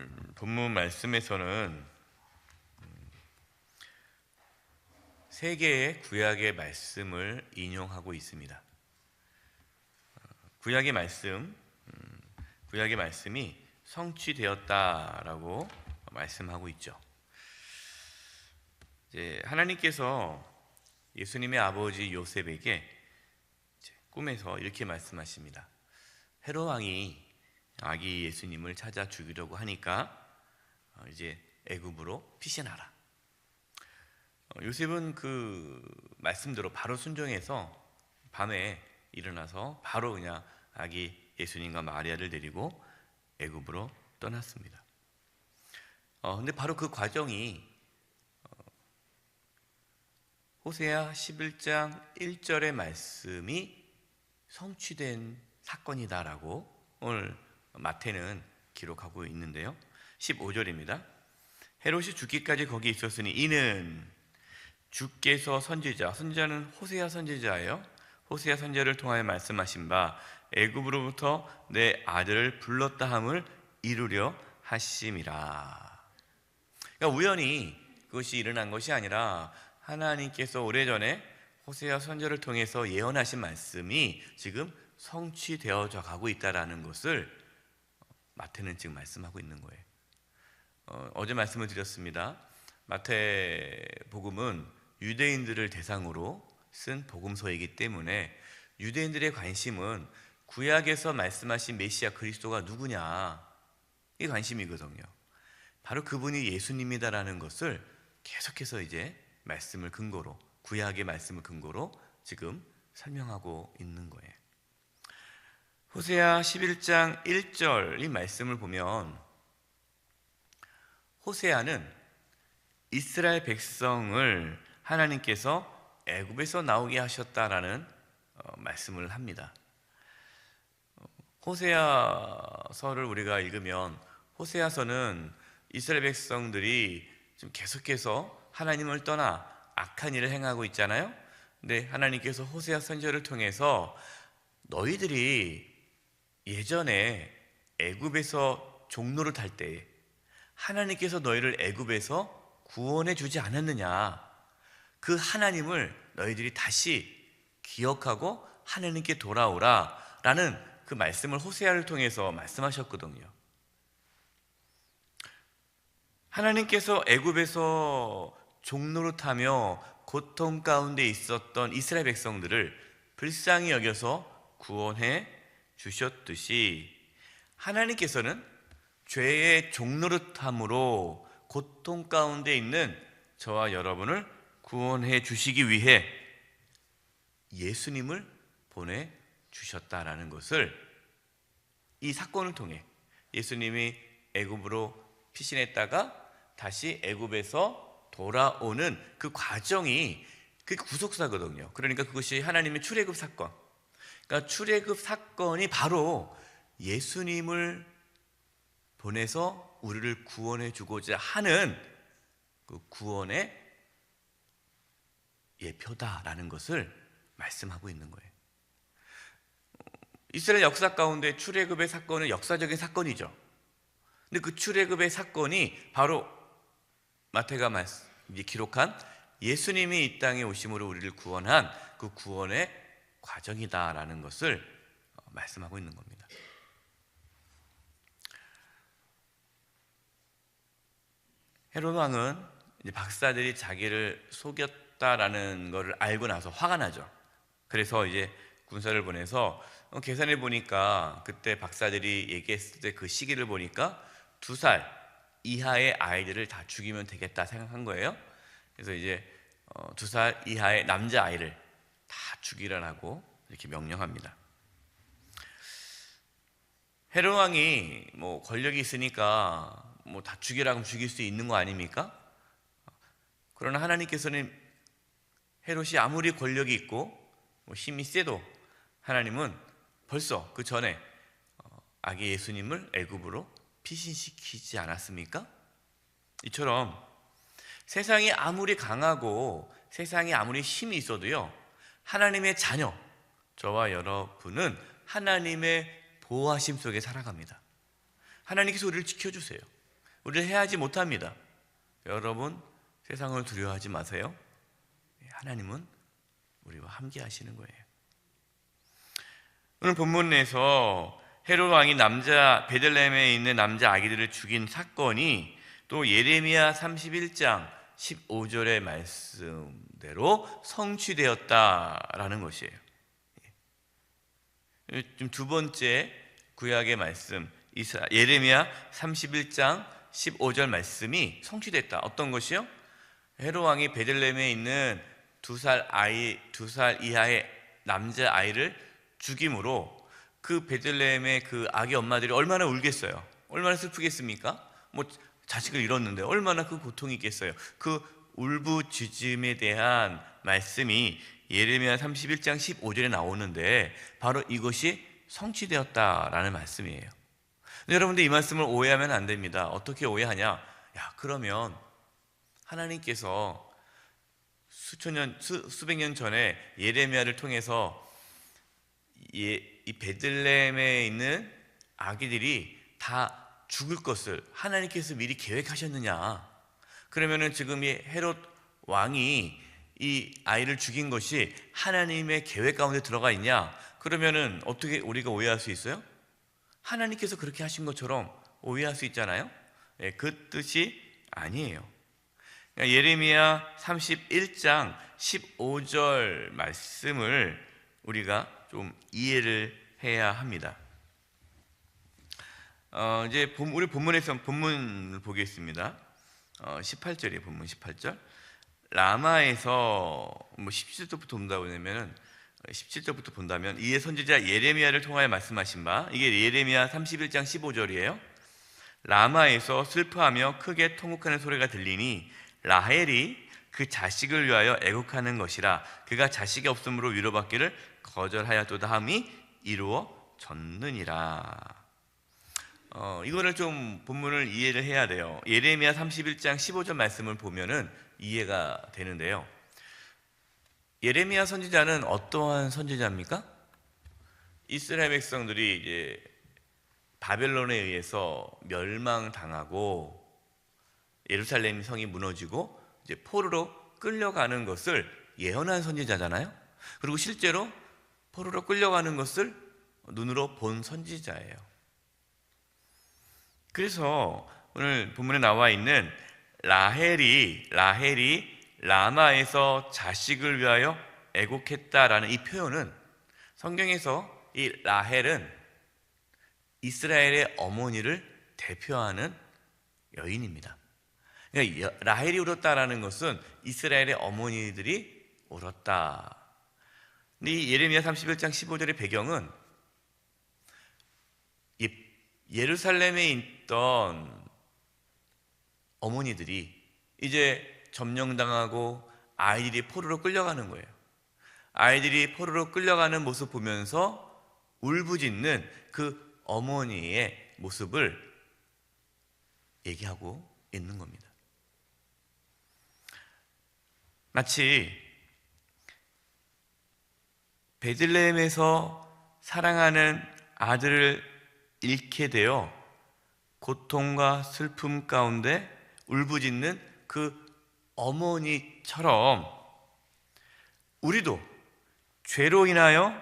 오늘 본문 말씀에서는 세 개의 구약의 말씀을 인용하고 있습니다. 구약의 말씀이 성취되었다라고 말씀하고 있죠. 이제 하나님께서 예수님의 아버지 요셉에게 꿈에서 이렇게 말씀하십니다. 헤롯 왕이 아기 예수님을 찾아 죽이려고 하니까 이제 애굽으로 피신하라. 요셉은 그 말씀대로 바로 순종해서 밤에 일어나서 바로 그냥 아기 예수님과 마리아를 데리고 애굽으로 떠났습니다. 근데 바로 그 과정이 호세아 11장 1절의 말씀이 성취된 사건이다라고 오늘 마태는 기록하고 있는데요. 15절입니다. 헤롯이 죽기까지 거기 있었으니 이는 주께서 선지자는 호세아 선지자예요. 호세아 선지자를 통하여 말씀하신 바 애굽으로부터 내 아들을 불렀다 함을 이루려 하심이라. 그러니까 우연히 그것이 일어난 것이 아니라 하나님께서 오래전에 호세아 선지자를 통해서 예언하신 말씀이 지금 성취되어져 가고 있다는 것을 마태는 지금 말씀하고 있는 거예요. 어제 말씀을 드렸습니다. 마태복음은 유대인들을 대상으로 쓴 복음서이기 때문에 유대인들의 관심은 구약에서 말씀하신 메시아 그리스도가 누구냐, 이 관심이거든요. 바로 그분이 예수님이다라는 것을 계속해서 이제 말씀을 근거로, 구약의 말씀을 근거로 지금 설명하고 있는 거예요. 호세아 11장 1절 이 말씀을 보면 호세아는 이스라엘 백성을 하나님께서 애굽에서 나오게 하셨다라는 말씀을 합니다. 호세아서를 우리가 읽으면 호세아서는 이스라엘 백성들이 좀 계속해서 하나님을 떠나 악한 일을 행하고 있잖아요. 근데 하나님께서 호세아 선지자를 통해서 너희들이 예전에 애굽에서 종로를 탈 때 하나님께서 너희를 애굽에서 구원해 주지 않았느냐, 그 하나님을 너희들이 다시 기억하고 하나님께 돌아오라 라는 그 말씀을 호세아를 통해서 말씀하셨거든요. 하나님께서 애굽에서 종노릇하며 고통 가운데 있었던 이스라엘 백성들을 불쌍히 여겨서 구원해 주셨듯이 하나님께서는 죄의 종노릇함으로 고통 가운데 있는 저와 여러분을 구원해 주시기 위해 예수님을 보내주셨다라는 것을 이 사건을 통해, 예수님이 애굽으로 피신했다가 다시 애굽에서 돌아오는 그 과정이 그 구속사거든요. 그러니까 그것이 하나님의 출애굽 사건, 그러니까 출애굽 사건이 바로 예수님을 보내서 우리를 구원해 주고자 하는 그 구원의 예표다라는 것을 말씀하고 있는 거예요. 이스라엘 역사 가운데 출애굽의 사건은 역사적인 사건이죠. 근데 그 출애굽의 사건이 바로 마태가 기록한 예수님이 이 땅에 오심으로 우리를 구원한 그 구원의 과정이다라는 것을 말씀하고 있는 겁니다. 헤롯 왕은 이제 박사들이 자기를 속였다라는 것을 알고 나서 화가 나죠. 그래서 이제 군사를 보내서 계산해 보니까 그때 박사들이 얘기했을 때 그 시기를 보니까 2살 이하의 아이들을 다 죽이면 되겠다 생각한 거예요. 그래서 이제 2살 이하의 남자 아이를 다 죽이라고 이렇게 명령합니다. 헤롯 왕이 권력이 있으니까 다 죽이라고 하면 죽일 수 있는 거 아닙니까? 그러나 하나님께서는 헤롯이 아무리 권력이 있고 힘이 세도 하나님은 벌써 그 전에 아기 예수님을 애굽으로 피신시키지 않았습니까? 이처럼 세상이 아무리 강하고 세상이 아무리 힘이 있어도요, 하나님의 자녀, 저와 여러분은 하나님의 보호하심 속에 살아갑니다. 하나님께서 우리를 지켜주세요. 우리를 해하지 못합니다. 여러분, 세상을 두려워하지 마세요. 하나님은 우리와 함께 하시는 거예요. 오늘 본문에서 헤롯 왕이 베들레헴에 있는 남자 아기들을 죽인 사건이 또 예레미야 31장 15절의 말씀대로 성취되었다라는 것이에요. 지금 두 번째 구약의 말씀, 예레미야 31장 15절 말씀이 성취됐다. 어떤 것이요? 헤롯 왕이 베들레헴에 있는 2살 이하의 남자 아이를 죽임으로 그 베들레헴의 그 아기 엄마들이 얼마나 울겠어요? 얼마나 슬프겠습니까? 뭐 자식을 잃었는데 얼마나 그 고통이 있겠어요? 그 울부짖음에 대한 말씀이 예레미야 31장 15절에 나오는데 바로 이것이 성취되었다라는 말씀이에요. 여러분들 이 말씀을 오해하면 안 됩니다. 어떻게 오해하냐? 그러면 하나님께서 수백 년 전에 예레미야를 통해서 이 베들레헴에 있는 아기들이 다 죽을 것을 하나님께서 미리 계획하셨느냐? 그러면은 지금 이 헤롯 왕이 이 아이를 죽인 것이 하나님의 계획 가운데 들어가 있냐? 그러면은 어떻게 우리가 오해할 수 있어요? 하나님께서 그렇게 하신 것처럼 오해할 수 있잖아요. 그 뜻이 아니에요. 예레미야 31장 15절 말씀을 우리가 좀 이해를 해야 합니다. 이제 우리 본문에서 본문을 보겠습니다. 18절이에요. 본문 18절. 라마에서 17절부터 본다면 17절부터 본다면 이에 선지자 예레미야를 통하여 말씀하신 바, 이게 예레미야 31장 15절이에요. 라마에서 슬퍼하며 크게 통곡하는 소리가 들리니 라헬이 그 자식을 위하여 애곡하는 것이라. 그가 자식이 없으므로 위로받기를 거절하였도다 함이 이루어졌느니라. 이거를 좀 본문을 이해를 해야 돼요. 예레미야 31장 15절 말씀을 보면은 이해가 되는데요. 예레미야 선지자는 어떠한 선지자입니까? 이스라엘 백성들이 이제 바벨론에 의해서 멸망당하고 예루살렘 성이 무너지고 이제 포로로 끌려가는 것을 예언한 선지자잖아요. 그리고 실제로 포로로 끌려가는 것을 눈으로 본 선지자예요. 그래서 오늘 본문에 나와 있는 라헬이 라마에서 자식을 위하여 애곡했다라는 이 표현은 성경에서 이 라헬은 이스라엘의 어머니를 대표하는 여인입니다. 그러니까 라헬이 울었다라는 것은 이스라엘의 어머니들이 울었다. 근데 이 예레미야 31장 15절의 배경은 예루살렘에 있던 어머니들이 이제 점령당하고 아이들이 포로로 끌려가는 거예요. 아이들이 포로로 끌려가는 모습 보면서 울부짖는 그 어머니의 모습을 얘기하고 있는 겁니다. 마치 베들레헴에서 사랑하는 아들을 잃게 되어 고통과 슬픔 가운데 울부짖는 그 어머니처럼 우리도 죄로 인하여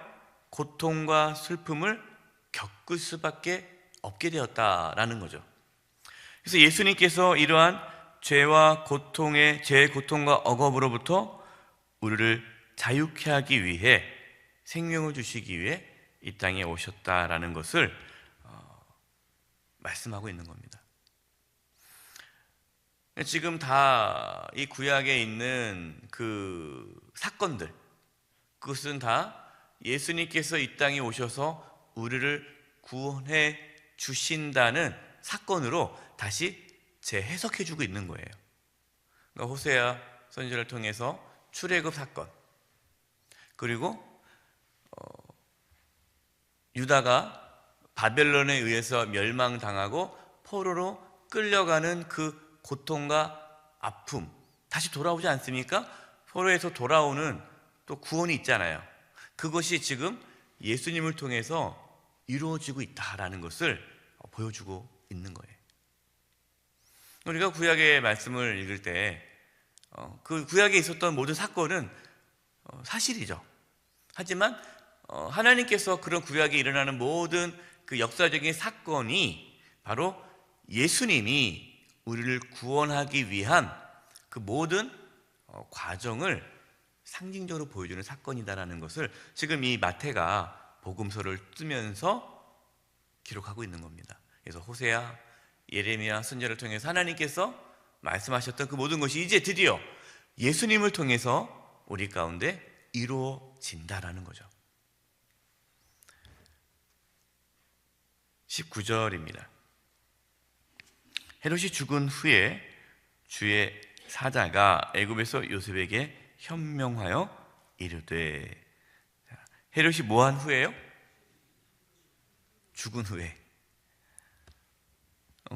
고통과 슬픔을 겪을 수밖에 없게 되었다라는 거죠. 그래서 예수님께서 이러한 죄의 고통과 억압으로부터 우리를 자유케 하기 위해 생명을 주시기 위해 이 땅에 오셨다라는 것을 말씀하고 있는 겁니다. 지금 다 이 구약에 있는 그 사건들, 그것은 다 예수님께서 이 땅에 오셔서 우리를 구원해 주신다는 사건으로 다시 재해석해주고 있는 거예요. 그러니까 호세아 선지자를 통해서 출애굽 사건, 그리고 유다가 바벨론에 의해서 멸망당하고 포로로 끌려가는 그 고통과 아픔, 다시 돌아오지 않습니까? 포로에서 돌아오는 또 구원이 있잖아요. 그것이 지금 예수님을 통해서 이루어지고 있다라는 것을 보여주고 있는 거예요. 우리가 구약의 말씀을 읽을 때 그 구약에 있었던 모든 사건은 사실이죠. 하지만 하나님께서 그런 구약에 일어나는 모든 그 역사적인 사건이 바로 예수님이 우리를 구원하기 위한 그 모든 과정을 상징적으로 보여주는 사건이다라는 것을 지금 이 마태가 복음서를 쓰면서 기록하고 있는 겁니다. 그래서 호세아, 예레미야 선지자를 통해서 하나님께서 말씀하셨던 그 모든 것이 이제 드디어 예수님을 통해서 우리 가운데 이루어진다라는 거죠. 19절입니다. 헤롯이 죽은 후에 주의 사자가 애굽에서 요셉에게 현명하여 이르되. 헤롯이 뭐한 후에요? 죽은 후에.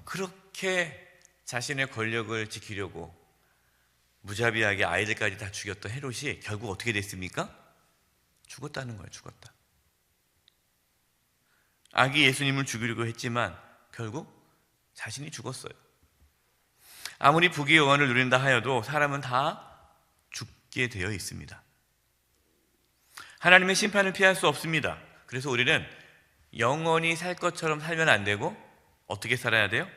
그렇게 자신의 권력을 지키려고 무자비하게 아이들까지 다 죽였던 헤롯이 결국 어떻게 됐습니까? 죽었다는 거예요. 죽었다. 아기 예수님을 죽이려고 했지만 결국 자신이 죽었어요. 아무리 부귀 영화를 누린다 하여도 사람은 다 죽게 되어 있습니다. 하나님의 심판을 피할 수 없습니다. 그래서 우리는 영원히 살 것처럼 살면 안 되고 어떻게 살아야 돼요?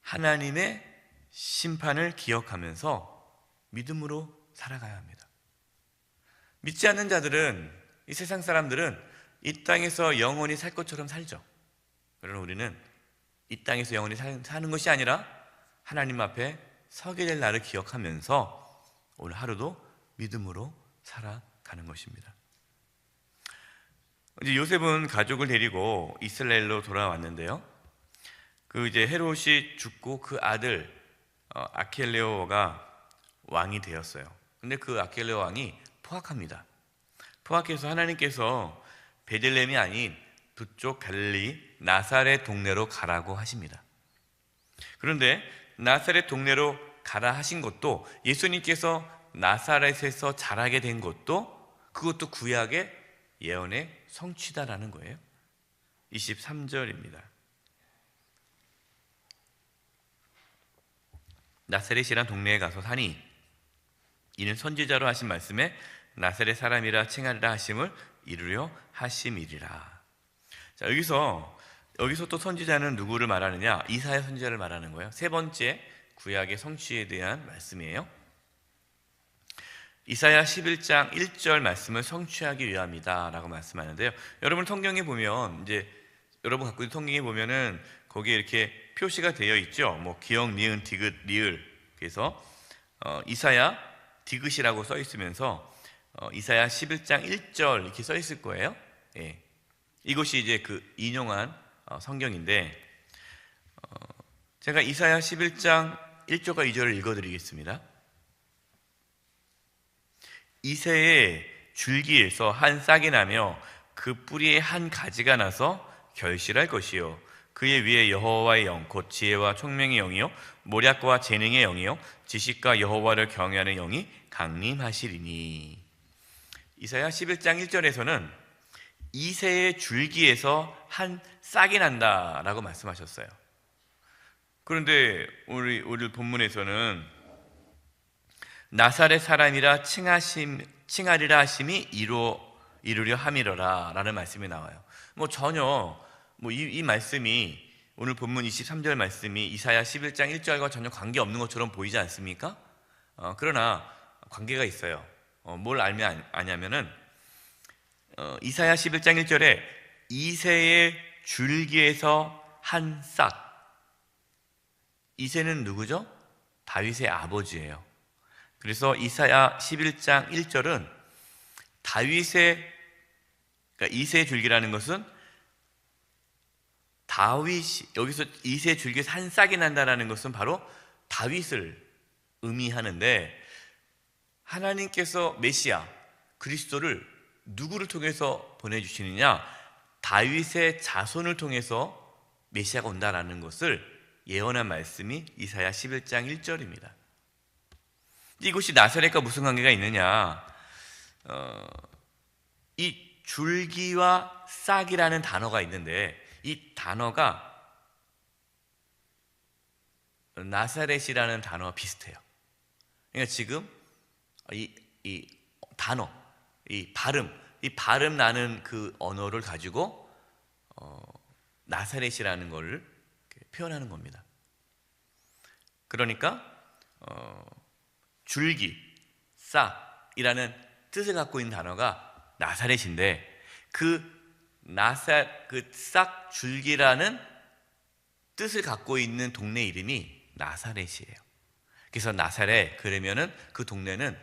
하나님의 심판을 기억하면서 믿음으로 살아가야 합니다. 믿지 않는 자들은, 이 세상 사람들은 이 땅에서 영원히 살 것처럼 살죠. 그러나 우리는 이 땅에서 영원히 사는 것이 아니라 하나님 앞에 서게 될 날을 기억하면서 오늘 하루도 믿음으로 살아가는 것입니다. 이제 요셉은 가족을 데리고 이스라엘로 돌아왔는데요. 이제 헤롯이 죽고 그 아들 아켈레오가 왕이 되었어요. 근데 그 아켈레오 왕이 포악합니다. 포악해서 하나님께서 베들레헴이 아닌 북쪽 갈릴리 나사렛 동네로 가라고 하십니다. 그런데 나사렛 동네로 가라 하신 것도, 예수님께서 나사렛에서 자라게 된 것도, 그것도 구약의 예언의 성취다라는 거예요. 23절입니다. 나사렛이란 동네에 가서 사니 이는 선지자로 하신 말씀에 나사렛 사람이라 칭하리라 하심을 이루려 하심이리라. 자, 여기서 또 선지자는 누구를 말하느냐? 이사야 선지자를 말하는 거예요. 세 번째 구약의 성취에 대한 말씀이에요. 이사야 11장 1절 말씀을 성취하기 위함이다 라고 말씀하는데요. 여러분 성경에 보면, 이제 여러분 갖고 있는 성경에 보면은 거기에 이렇게 표시가 되어 있죠. 뭐 기역, 니은, 디귿, 리을. 그래서 이사야 디귿이라고 써 있으면서 이사야 11장 1절 이렇게 써 있을 거예요. 예. 이것이 이제 그 인용한 성경인데, 제가 이사야 11장 1절과 2절을 읽어드리겠습니다. 이새의 줄기에서 한 싹이 나며 그 뿌리에 한 가지가 나서 결실할 것이요, 그의 위에 여호와의 영 곧 지혜와 총명의 영이요 모략과 재능의 영이요 지식과 여호와를 경외하는 영이 강림하시리니. 이사야 11장 1절에서는 이새의 줄기에서 한 싹이 난다라고 말씀하셨어요. 그런데 우리 본문에서는 나사렛 사람이라 칭하리라 하심이 이루려 함이로라 라는 말씀이 나와요. 전혀 이 말씀이, 오늘 본문 23절 말씀이 이사야 11장 1절과 전혀 관계없는 것처럼 보이지 않습니까? 그러나 관계가 있어요. 뭘 알면 아냐면은 이사야 11장 1절에 이새의 줄기에서 한 싹. 이새는 누구죠? 다윗의 아버지예요. 그래서 이사야 11장 1절은 그러니까 이새의 줄기라는 것은 여기서 이새의 줄기에서 한 싹이 난다라는 것은 바로 다윗을 의미하는데, 하나님께서 메시아 그리스도를 누구를 통해서 보내주시느냐? 다윗의 자손을 통해서 메시아가 온다라는 것을 예언한 말씀이 이사야 11장 1절입니다. 이것이 나사렛과 무슨 관계가 있느냐? 이 줄기와 싹이라는 단어가 있는데, 이 단어가 나사렛이라는 단어와 비슷해요. 그러니까 지금 이 단어, 이 발음 나는 그 언어를 가지고 나사렛이라는 걸 표현하는 겁니다. 그러니까 줄기, 싹이라는 뜻을 갖고 있는 단어가 나사렛인데 그 싹 줄기라는 뜻을 갖고 있는 동네 이름이 나사렛이에요. 그래서 나사렛 그러면은 그 동네는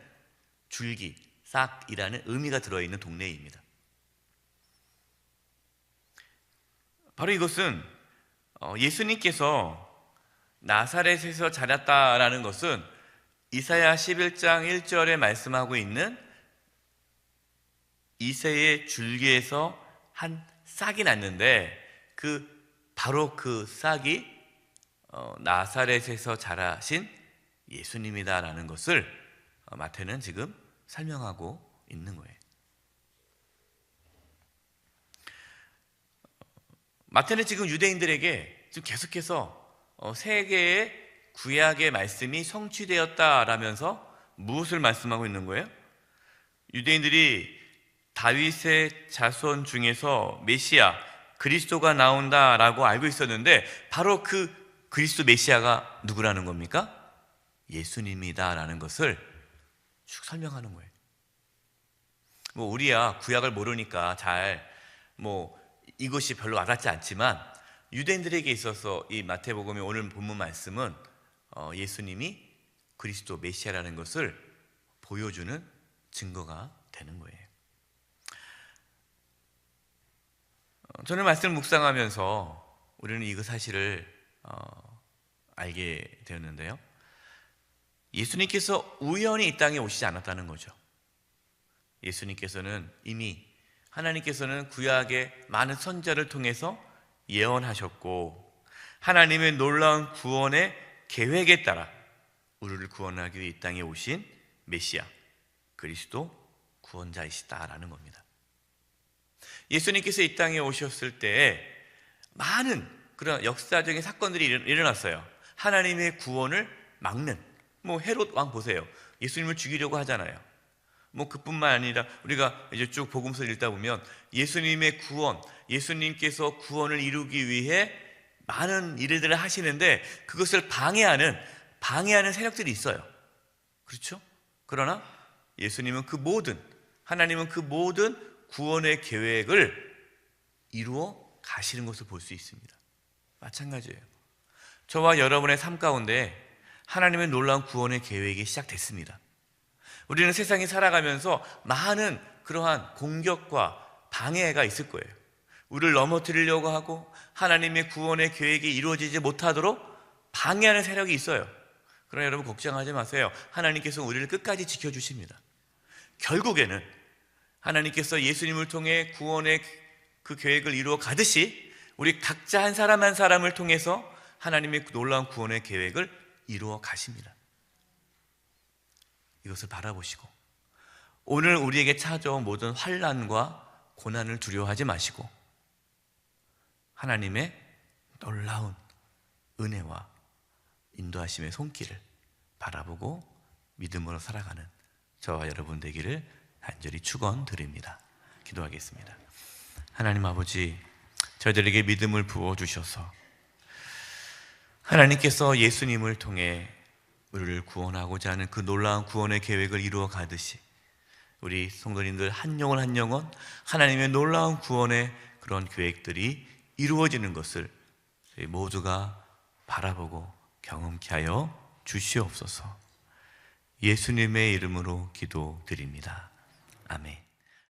줄기, 싹이라는 의미가 들어있는 동네입니다. 바로 이것은 예수님께서 나사렛에서 자랐다라는 것은 이사야 11장 1절에 말씀하고 있는 이새의 줄기에서 한 싹이 났는데 바로 그 싹이 나사렛에서 자라신 예수님이다라는 것을 마태는 지금 설명하고 있는 거예요. 마태는 지금 유대인들에게 지금 계속해서 세계의 구약의 말씀이 성취되었다라면서 무엇을 말씀하고 있는 거예요? 유대인들이 다윗의 자손 중에서 메시아 그리스도가 나온다라고 알고 있었는데 바로 그 그리스도 메시아가 누구라는 겁니까? 예수님이다라는 것을 쭉 설명하는 거예요. 우리야 구약을 모르니까 이것이 별로 와닿지 않지만 유대인들에게 있어서 이 마태복음의 오늘 본문 말씀은 예수님이 그리스도 메시아라는 것을 보여주는 증거가 되는 거예요. 저는 말씀을 묵상하면서 우리는 이거 사실을 알게 되었는데요. 예수님께서 우연히 이 땅에 오시지 않았다는 거죠. 예수님께서는 이미 하나님께서는 구약의 많은 선지자를 통해서 예언하셨고 하나님의 놀라운 구원의 계획에 따라 우리를 구원하기 위해 이 땅에 오신 메시아 그리스도 구원자이시다라는 겁니다. 예수님께서 이 땅에 오셨을 때 많은 그런 역사적인 사건들이 일어났어요. 하나님의 구원을 막는 헤롯 왕 보세요. 예수님을 죽이려고 하잖아요. 그뿐만 아니라 우리가 이제 쭉 복음서를 읽다 보면 예수님의 구원, 예수님께서 구원을 이루기 위해 많은 일들을 하시는데 그것을 방해하는 세력들이 있어요. 그렇죠? 그러나 예수님은 하나님은 그 모든 구원의 계획을 이루어 가시는 것을 볼 수 있습니다. 마찬가지예요. 저와 여러분의 삶 가운데 하나님의 놀라운 구원의 계획이 시작됐습니다. 우리는 세상에 살아가면서 많은 그러한 공격과 방해가 있을 거예요. 우리를 넘어뜨리려고 하고 하나님의 구원의 계획이 이루어지지 못하도록 방해하는 세력이 있어요. 그러나 여러분 걱정하지 마세요. 하나님께서 우리를 끝까지 지켜주십니다. 결국에는 하나님께서 예수님을 통해 구원의 그 계획을 이루어 가듯이 우리 각자 한 사람 한 사람을 통해서 하나님의 놀라운 구원의 계획을 이루어 가십니다. 이것을 바라보시고 오늘 우리에게 찾아온 모든 환난과 고난을 두려워하지 마시고 하나님의 놀라운 은혜와 인도하심의 손길을 바라보고 믿음으로 살아가는 저와 여러분 되기를 간절히 축원드립니다. 기도하겠습니다. 하나님 아버지, 저희들에게 믿음을 부어주셔서 하나님께서 예수님을 통해 우리를 구원하고자 하는 그 놀라운 구원의 계획을 이루어 가듯이 우리 성도님들 한 영혼 한 영혼 하나님의 놀라운 구원의 그런 계획들이 이루어지는 것을 저희 모두가 바라보고 경험케 하여 주시옵소서. 예수님의 이름으로 기도드립니다. 아멘.